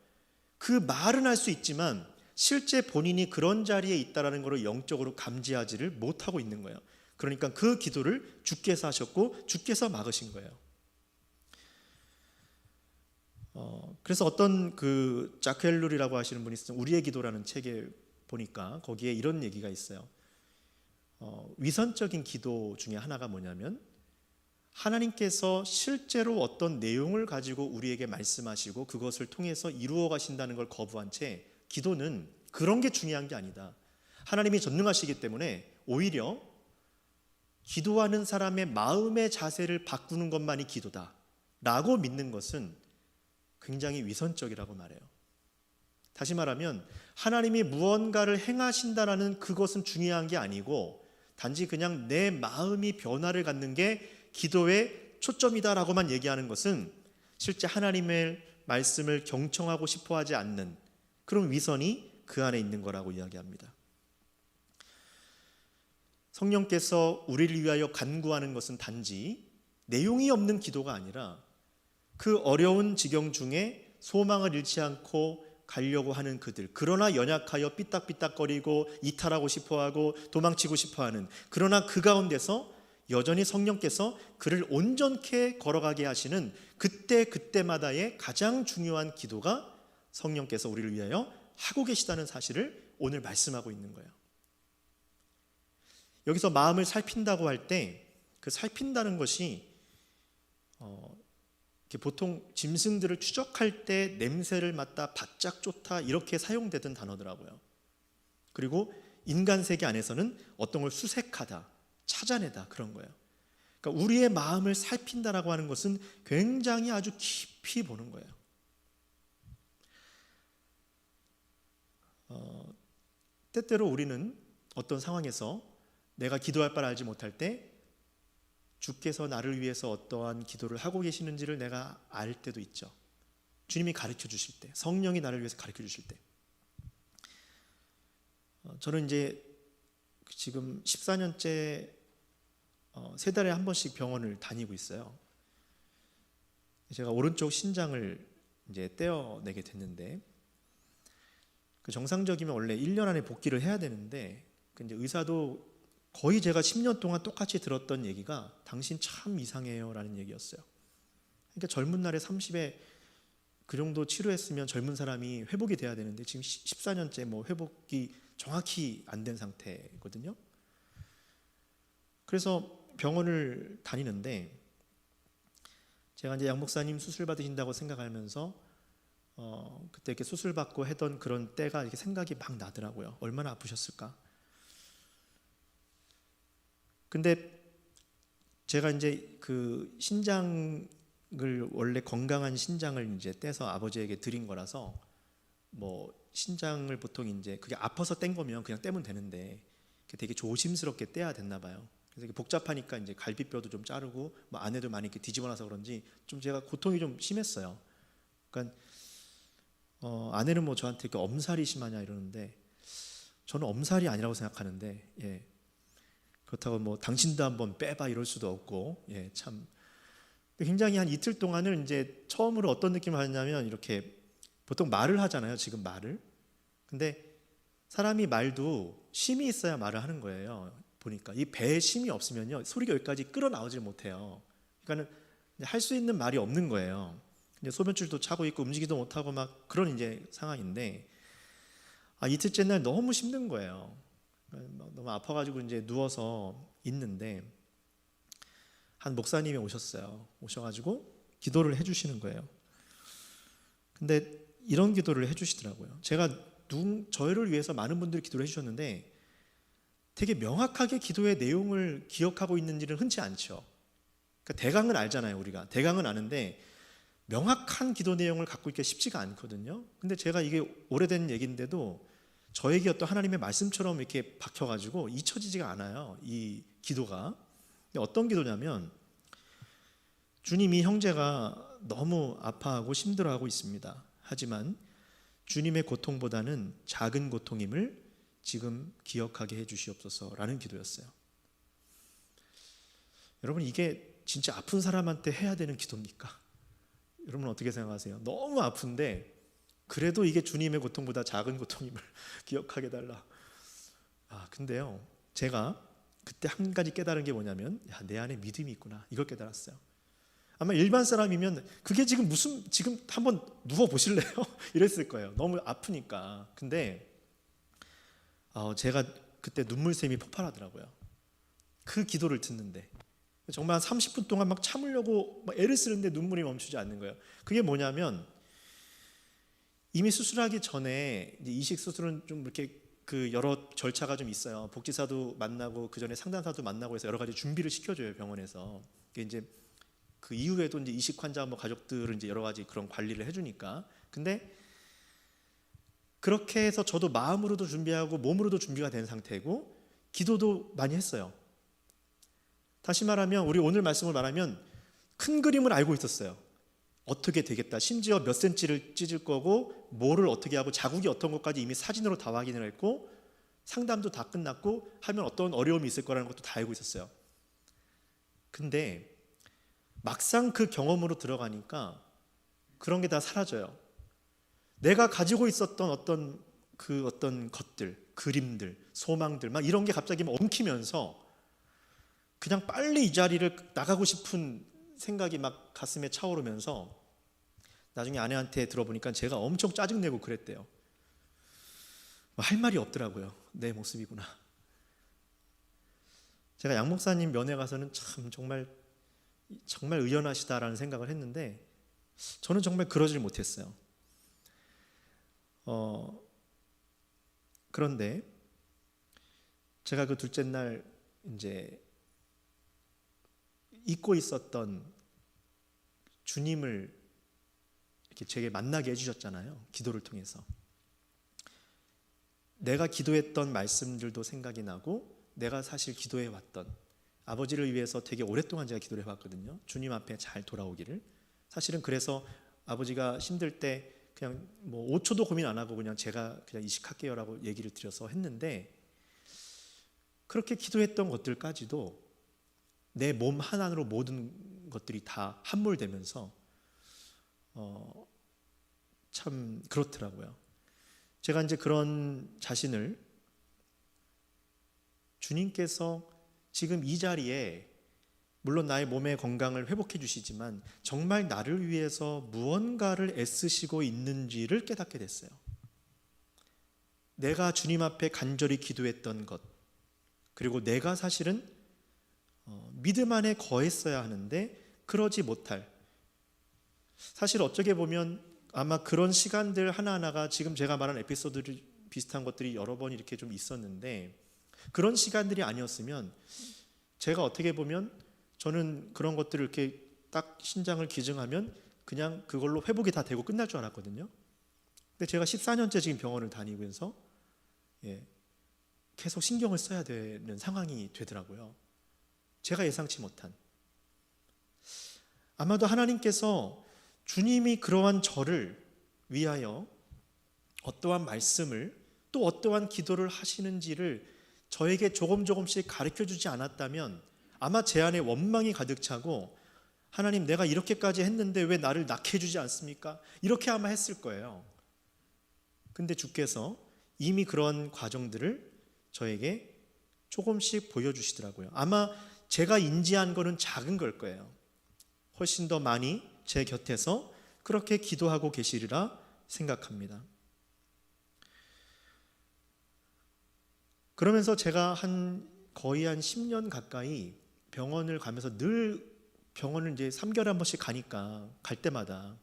그 말은 할 수 있지만 실제 본인이 그런 자리에 있다는 것을 영적으로 감지하지를 못하고 있는 거예요. 그러니까 그 기도를 주께서 하셨고 주께서 막으신 거예요. 그래서 어떤 그 자켈룰이라고 하시는 분이 있어요. 우리의 기도라는 책에 보니까 거기에 이런 얘기가 있어요. 위선적인 기도 중에 하나가 뭐냐면 하나님께서 실제로 어떤 내용을 가지고 우리에게 말씀하시고 그것을 통해서 이루어 가신다는 걸 거부한 채 기도는 그런 게 중요한 게 아니다. 하나님이 전능하시기 때문에 오히려 기도하는 사람의 마음의 자세를 바꾸는 것만이 기도다 라고 믿는 것은 굉장히 위선적이라고 말해요. 다시 말하면 하나님이 무언가를 행하신다라는 그것은 중요한 게 아니고 단지 그냥 내 마음이 변화를 갖는 게 기도의 초점이다라고만 얘기하는 것은 실제 하나님의 말씀을 경청하고 싶어 하지 않는 그런 위선이 그 안에 있는 거라고 이야기합니다. 성령께서 우리를 위하여 간구하는 것은 단지 내용이 없는 기도가 아니라 그 어려운 지경 중에 소망을 잃지 않고 가려고 하는 그들, 그러나 연약하여 삐딱삐딱거리고 이탈하고 싶어하고 도망치고 싶어하는, 그러나 그 가운데서 여전히 성령께서 그를 온전케 걸어가게 하시는 그때마다의 가장 중요한 기도가 성령께서 우리를 위하여 하고 계시다는 사실을 오늘 말씀하고 있는 거예요. 여기서 마음을 살핀다고 할 때 그 살핀다는 것이 이렇게 보통 짐승들을 추적할 때 냄새를 맡다 바짝 쫓다 이렇게 사용되던 단어더라고요. 그리고 인간 세계 안에서는 어떤 걸 수색하다, 찾아내다 그런 거예요. 그러니까 우리의 마음을 살핀다라고 하는 것은 굉장히 아주 깊이 보는 거예요. 때때로 우리는 어떤 상황에서 내가 기도할 바를 알지 못할 때 주께서 나를 위해서 어떠한 기도를 하고 계시는지를 내가 알 때도 있죠. 주님이 가르쳐 주실 때, 성령이 나를 위해서 가르쳐 주실 때. 저는 이제 지금 14년째 3달에 한 번씩 병원을 다니고 있어요. 제가 오른쪽 신장을 이제 떼어내게 됐는데, 그 정상적이면 원래 1년 안에 복귀를 해야 되는데, 이제 의사도 거의 제가 10년 동안 똑같이 들었던 얘기가 당신 참 이상해요라는 얘기였어요. 그러니까 젊은 날에 30에 그 정도 치료했으면 젊은 사람이 회복이 돼야 되는데 지금 14년째 뭐 회복이 정확히 안 된 상태거든요. 그래서 병원을 다니는데 제가 이제 양 목사님 수술 받으신다고 생각하면서 그때 이렇게 수술 받고 했던 그런 때가 이렇게 생각이 막 나더라고요. 얼마나 아프셨을까? 근데 제가 이제 그 신장을 원래 건강한 신장을 이제 떼서 아버지에게 드린 거라서 뭐 신장을 보통 이제 그게 아파서 뗀 거면 그냥 떼면 되는데 되게 조심스럽게 떼야 됐나 봐요. 그래서 이게 복잡하니까 이제 갈비뼈도 좀 자르고 뭐 안에도 많이 이렇게 뒤집어놔서 그런지 좀 제가 고통이 좀 심했어요. 그러니까 아내는 뭐 저한테 이렇게 엄살이 심하냐 이러는데 저는 엄살이 아니라고 생각하는데 예. 그렇다고 뭐 당신도 한번 빼봐 이럴 수도 없고 예, 참 굉장히 한 이틀 동안을 이제 처음으로 어떤 느낌을 받냐면 이렇게 보통 말을 하잖아요. 지금 말을. 근데 사람이 말도 쉼이 있어야 말을 하는 거예요. 보니까 이 배에 쉼이 없으면요 소리가 여기까지 끌어나오질 못해요. 그러니까는 할 수 있는 말이 없는 거예요. 이제 소변줄도 차고 있고 움직이도 못하고 막 그런 이제 상황인데 이틀째 날 너무 힘든 거예요. 너무 아파가지고 이제 누워서 있는데 한 목사님이 오셨어요. 오셔가지고 기도를 해주시는 거예요. 근데 이런 기도를 해주시더라고요. 저를 위해서 많은 분들이 기도를 해주셨는데 되게 명확하게 기도의 내용을 기억하고 있는지는 흔치 않죠. 그러니까 대강은 알잖아요. 우리가 대강은 아는데 명확한 기도 내용을 갖고 있기가 쉽지가 않거든요. 근데 제가 이게 오래된 얘기인데도 저에게 어떤 하나님의 말씀처럼 이렇게 박혀가지고 잊혀지지가 않아요. 이 기도가. 어떤 기도냐면 주님이 형제가 너무 아파하고 힘들어하고 있습니다. 하지만 주님의 고통보다는 작은 고통임을 지금 기억하게 해주시옵소서라는 기도였어요. 여러분 이게 진짜 아픈 사람한테 해야 되는 기도입니까? 여러분 어떻게 생각하세요? 너무 아픈데 그래도 이게 주님의 고통보다 작은 고통임을 기억하게 달라. 근데요 제가 그때 한 가지 깨달은 게 뭐냐면 내 안에 믿음이 있구나 이걸 깨달았어요. 아마 일반 사람이면 그게 지금 한번 누워 보실래요? 이랬을 거예요. 너무 아프니까. 근데 제가 그때 눈물샘이 폭발하더라고요. 그 기도를 듣는데 정말 한 30분 동안 막 참으려고 막 애를 쓰는데 눈물이 멈추지 않는 거예요. 그게 뭐냐면 이미 수술하기 전에 이식 수술은 좀 이렇게 그 여러 절차가 좀 있어요. 복지사도 만나고 그 전에 상담사도 만나고 해서 여러 가지 준비를 시켜줘요 병원에서. 이제 그 이후에도 이제 이식 환자 뭐 가족들은 이제 여러 가지 그런 관리를 해주니까. 근데 그렇게 해서 저도 마음으로도 준비하고 몸으로도 준비가 된 상태고 기도도 많이 했어요. 다시 말하면 우리 오늘 말씀을 말하면 큰 그림을 알고 있었어요. 어떻게 되겠다. 심지어 몇 센치를 찢을 거고 뭐를 어떻게 하고 자국이 어떤 것까지 이미 사진으로 다 확인을 했고 상담도 다 끝났고 하면 어떤 어려움이 있을 거라는 것도 다 알고 있었어요. 근데 막상 그 경험으로 들어가니까 그런 게 다 사라져요. 내가 가지고 있었던 어떤 것들, 그림들, 소망들 막 이런 게 갑자기 막 엉키면서 그냥 빨리 이 자리를 나가고 싶은 생각이 막 가슴에 차오르면서 나중에 아내한테 들어보니까 제가 엄청 짜증내고 그랬대요. 할 말이 없더라고요. 내 모습이구나. 제가 양 목사님 면회 가서는 참 정말 의연하시다라는 생각을 했는데 저는 정말 그러질 못했어요. 그런데 제가 그 둘째 날 이제 잊고 있었던 주님을 이렇게 제게 만나게 해주셨잖아요. 기도를 통해서. 내가 기도했던 말씀들도 생각이 나고 내가 사실 기도해왔던 아버지를 위해서 되게 오랫동안 제가 기도를 해왔거든요. 주님 앞에 잘 돌아오기를. 사실은 그래서 아버지가 힘들 때 그냥 뭐 5초도 고민 안 하고 그냥 제가 그냥 이식할게요라고 얘기를 드려서 했는데 그렇게 기도했던 것들까지도 내 몸 하나로 모든 것들이 다 함몰되면서 참 그렇더라고요. 제가 이제 그런 자신을 주님께서 지금 이 자리에 물론 나의 몸의 건강을 회복해 주시지만 정말 나를 위해서 무언가를 애쓰시고 있는지를 깨닫게 됐어요. 내가 주님 앞에 간절히 기도했던 것, 그리고 내가 사실은 믿음 안에 거했어야 하는데 그러지 못할, 사실 어쩌게 보면 아마 그런 시간들 하나하나가 지금 제가 말한 에피소드들 비슷한 것들이 여러 번 이렇게 좀 있었는데 그런 시간들이 아니었으면 제가 어떻게 보면 저는 그런 것들을 이렇게 딱 신장을 기증하면 그냥 그걸로 회복이 다 되고 끝날 줄 알았거든요. 근데 제가 14년째 지금 병원을 다니면서 계속 신경을 써야 되는 상황이 되더라고요. 제가 예상치 못한. 아마도 하나님께서 주님이 그러한 저를 위하여 어떠한 말씀을 또 어떠한 기도를 하시는지를 저에게 조금씩 가르쳐 주지 않았다면 아마 제 안에 원망이 가득 차고 하나님 내가 이렇게까지 했는데 왜 나를 낳게 해주지 않습니까? 이렇게 아마 했을 거예요. 근데 주께서 이미 그런 과정들을 저에게 조금씩 보여주시더라고요. 아마 제가 인지한 거는 작은 걸 거예요. 훨씬 더 많이 제 곁에서 그렇게 기도하고 계시리라 생각합니다. 그러면서 제가 거의 한 10년 가까이 병원을 가면서 늘 병원을 이제 3개월에 한 번씩 가니까 갈 때마다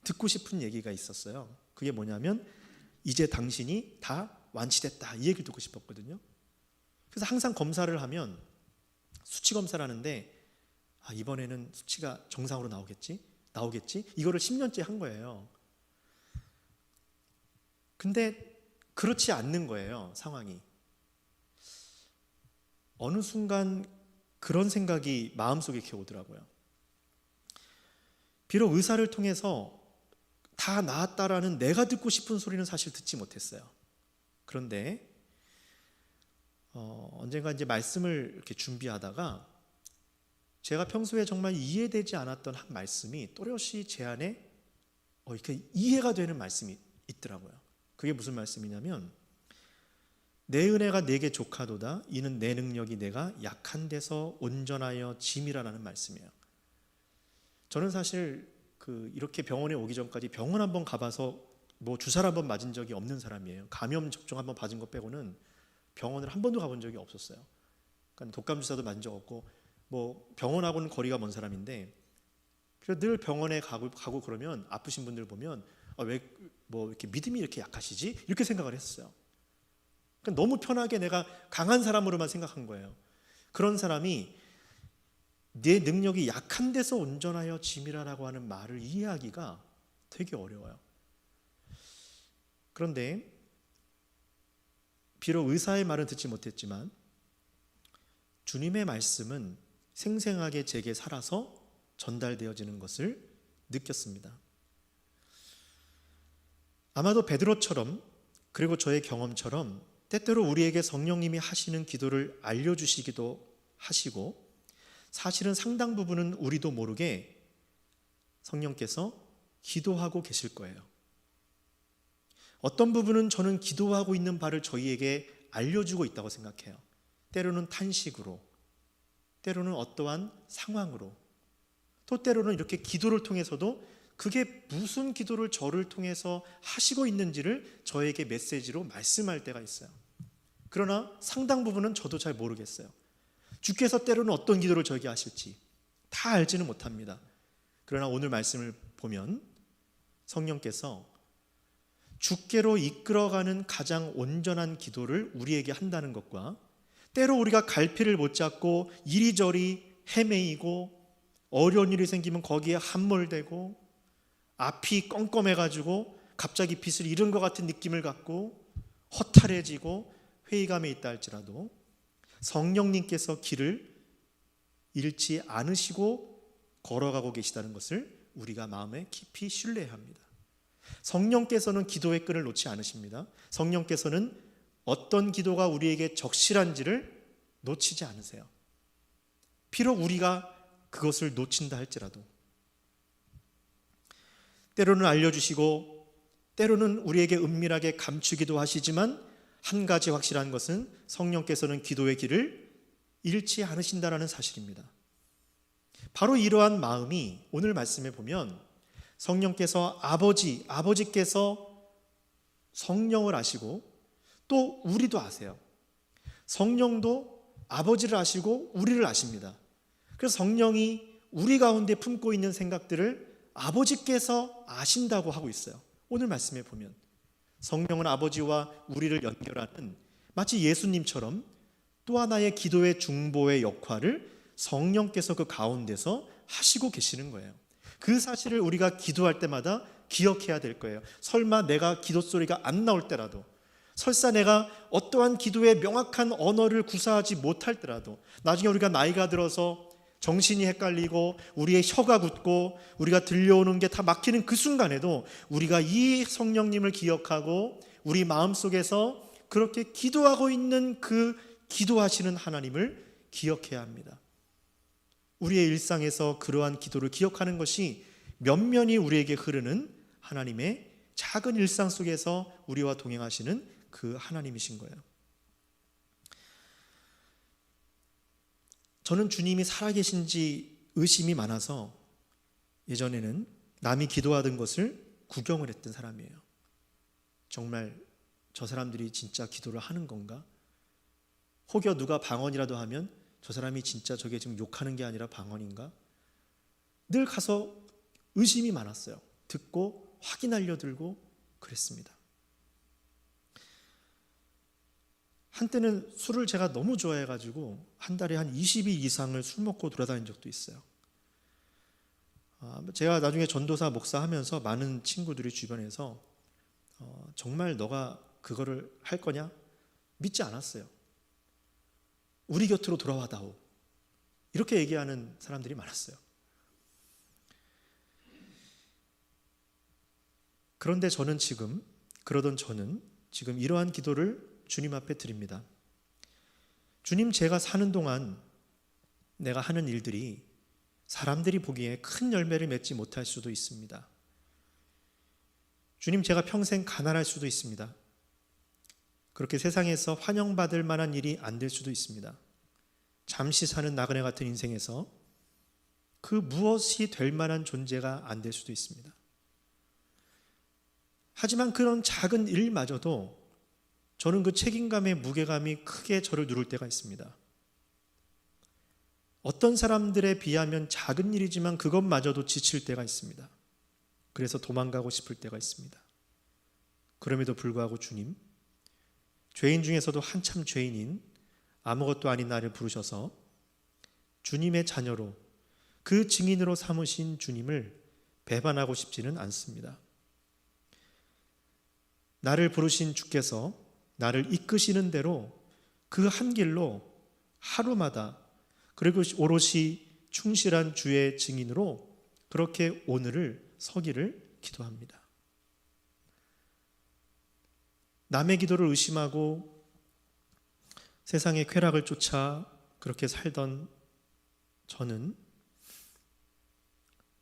듣고 싶은 얘기가 있었어요. 그게 뭐냐면 이제 당신이 다 완치됐다 이 얘기를 듣고 싶었거든요. 그래서 항상 검사를 하면 수치 검사를 하는데 이번에는 수치가 정상으로 나오겠지 이거를 10년째 한 거예요. 근데 그렇지 않는 거예요. 상황이. 어느 순간 그런 생각이 마음속에 이렇게 오더라고요. 비록 의사를 통해서 다 나았다라는 내가 듣고 싶은 소리는 사실 듣지 못했어요. 그런데 언젠가 이제 말씀을 이렇게 준비하다가 제가 평소에 정말 이해되지 않았던 한 말씀이 또렷이 제 안에 이렇게 이해가 되는 말씀이 있더라고요. 그게 무슨 말씀이냐면 내 은혜가 내게 족하도다 이는 내 능력이 내가 약한 데서 온전하여 짐이라는 말씀이에요. 저는 사실 이렇게 병원에 오기 전까지 병원 한번 가봐서 뭐 주사를 한번 맞은 적이 없는 사람이에요. 감염 접종 한번 받은 것 빼고는 병원을 한 번도 가본 적이 없었어요. 그러니까 독감 주사도 맞은 적 없고 뭐 병원하고는 거리가 먼 사람인데 그래서 늘 병원에 가고 그러면 아프신 분들 보면 왜 뭐 이렇게 믿음이 이렇게 약하시지? 이렇게 생각을 했어요. 그러니까 너무 편하게 내가 강한 사람으로만 생각한 거예요. 그런 사람이 내 능력이 약한 데서 온전하여 짐이라라고 하는 말을 이해하기가 되게 어려워요. 그런데 비록 의사의 말은 듣지 못했지만 주님의 말씀은 생생하게 제게 살아서 전달되어지는 것을 느꼈습니다. 아마도 베드로처럼 그리고 저의 경험처럼 때때로 우리에게 성령님이 하시는 기도를 알려주시기도 하시고 사실은 상당 부분은 우리도 모르게 성령께서 기도하고 계실 거예요. 어떤 부분은 저는 기도하고 있는 바를 저희에게 알려주고 있다고 생각해요. 때로는 탄식으로, 때로는 어떠한 상황으로, 또 때로는 이렇게 기도를 통해서도 그게 무슨 기도를 저를 통해서 하시고 있는지를 저에게 메시지로 말씀할 때가 있어요. 그러나 상당 부분은 저도 잘 모르겠어요. 주께서 때로는 어떤 기도를 저에게 하실지 다 알지는 못합니다. 그러나 오늘 말씀을 보면 성령께서 주께로 이끌어가는 가장 온전한 기도를 우리에게 한다는 것과, 때로 우리가 갈피를 못 잡고 이리저리 헤매이고 어려운 일이 생기면 거기에 함몰되고 앞이 껌껌해가지고 갑자기 빛을 잃은 것 같은 느낌을 갖고 허탈해지고 회의감에 있다 할지라도 성령님께서 길을 잃지 않으시고 걸어가고 계시다는 것을 우리가 마음에 깊이 신뢰해야 합니다. 성령께서는 기도의 끈을 놓지 않으십니다. 성령께서는 어떤 기도가 우리에게 적실한지를 놓치지 않으세요. 비록 우리가 그것을 놓친다 할지라도 때로는 알려주시고 때로는 우리에게 은밀하게 감추기도 하시지만, 한 가지 확실한 것은 성령께서는 기도의 길을 잃지 않으신다는 사실입니다. 바로 이러한 마음이 오늘 말씀에 보면 성령께서 아버지께서 성령을 아시고 또 우리도 아세요. 성령도 아버지를 아시고 우리를 아십니다. 그래서 성령이 우리 가운데 품고 있는 생각들을 아버지께서 아신다고 하고 있어요. 오늘 말씀에 보면 성령은 아버지와 우리를 연결하는, 마치 예수님처럼 또 하나의 기도의 중보의 역할을 성령께서 그 가운데서 하시고 계시는 거예요. 그 사실을 우리가 기도할 때마다 기억해야 될 거예요. 설마 내가 기도 소리가 안 나올 때라도, 설사 내가 어떠한 기도의 명확한 언어를 구사하지 못할 때라도, 나중에 우리가 나이가 들어서 정신이 헷갈리고 우리의 혀가 굳고 우리가 들려오는 게 다 막히는 그 순간에도 우리가 이 성령님을 기억하고 우리 마음속에서 그렇게 기도하고 있는 그 기도하시는 하나님을 기억해야 합니다. 우리의 일상에서 그러한 기도를 기억하는 것이 면면이 우리에게 흐르는 하나님의 작은 일상 속에서 우리와 동행하시는 그 하나님이신 거예요. 저는 주님이 살아계신지 의심이 많아서 예전에는 남이 기도하던 것을 구경을 했던 사람이에요. 정말 저 사람들이 진짜 기도를 하는 건가? 혹여 누가 방언이라도 하면 저 사람이 진짜 저게 지금 욕하는 게 아니라 방언인가? 늘 가서 의심이 많았어요. 듣고 확인하려 들고 그랬습니다. 한때는 술을 제가 너무 좋아해가지고 한 달에 한 20일 이상을 술 먹고 돌아다닌 적도 있어요. 제가 나중에 전도사 목사하면서 많은 친구들이 주변에서 정말 너가 그거를 할 거냐? 믿지 않았어요. 우리 곁으로 돌아와다오. 이렇게 얘기하는 사람들이 많았어요. 그런데 저는 지금 이러한 기도를 주님 앞에 드립니다. 주님, 제가 사는 동안 내가 하는 일들이 사람들이 보기에 큰 열매를 맺지 못할 수도 있습니다. 주님, 제가 평생 가난할 수도 있습니다. 그렇게 세상에서 환영받을 만한 일이 안 될 수도 있습니다. 잠시 사는 나그네 같은 인생에서 그 무엇이 될 만한 존재가 안 될 수도 있습니다. 하지만 그런 작은 일마저도 저는 그 책임감의 무게감이 크게 저를 누를 때가 있습니다. 어떤 사람들에 비하면 작은 일이지만 그것마저도 지칠 때가 있습니다. 그래서 도망가고 싶을 때가 있습니다. 그럼에도 불구하고 주님, 죄인 중에서도 한참 죄인인 아무것도 아닌 나를 부르셔서 주님의 자녀로, 그 증인으로 삼으신 주님을 배반하고 싶지는 않습니다. 나를 부르신 주께서 나를 이끄시는 대로 그 한 길로 하루마다, 그리고 오롯이 충실한 주의 증인으로 그렇게 오늘을 서기를 기도합니다. 남의 기도를 의심하고 세상의 쾌락을 쫓아 그렇게 살던 저는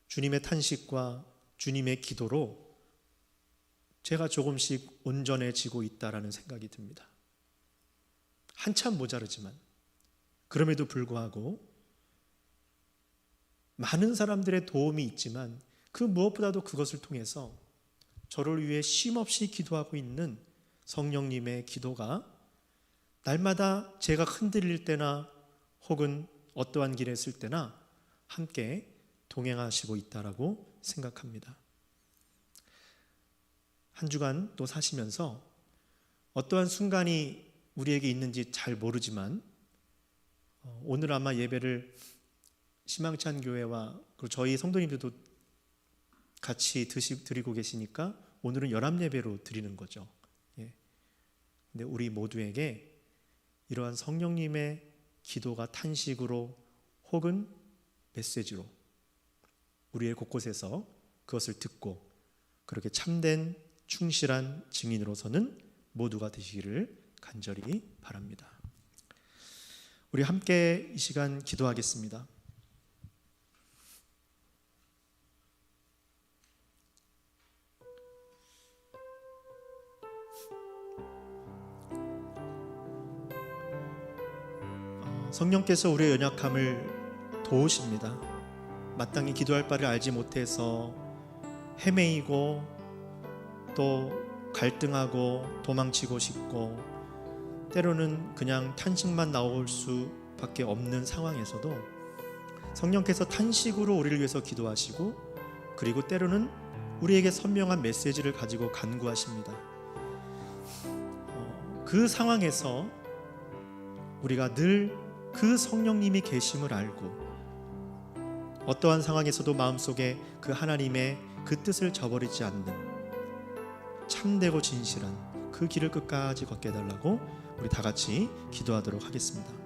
주님의 탄식과 주님의 기도로 제가 조금씩 온전해지고 있다라는 생각이 듭니다. 한참 모자르지만 그럼에도 불구하고 많은 사람들의 도움이 있지만 그 무엇보다도 그것을 통해서 저를 위해 쉼없이 기도하고 있는 성령님의 기도가 날마다 제가 흔들릴 때나 혹은 어떠한 길에 있을 때나 함께 동행하시고 있다라고 생각합니다. 한 주간 또 사시면서 어떠한 순간이 우리에게 있는지 잘 모르지만 오늘 아마 예배를 희망찬 교회와 그리고 저희 성도님들도 같이 드리고 계시니까 오늘은 열합 예배로 드리는 거죠. 근데 우리 모두에게 이러한 성령님의 기도가 탄식으로 혹은 메시지로 우리의 곳곳에서 그것을 듣고 그렇게 참된 충실한 증인으로서는 모두가 되시기를 간절히 바랍니다. 우리 함께 이 시간 기도하겠습니다. 성령께서 우리의 연약함을 도우십니다. 마땅히 기도할 바를 알지 못해서 헤매이고 또 갈등하고 도망치고 싶고 때로는 그냥 탄식만 나올 수밖에 없는 상황에서도 성령께서 탄식으로 우리를 위해서 기도하시고 그리고 때로는 우리에게 선명한 메시지를 가지고 간구하십니다. 그 상황에서 우리가 늘 그 성령님이 계심을 알고 어떠한 상황에서도 마음속에 그 하나님의 그 뜻을 저버리지 않는 참되고 진실한 그 길을 끝까지 걷게 해달라고 우리 다 같이 기도하도록 하겠습니다.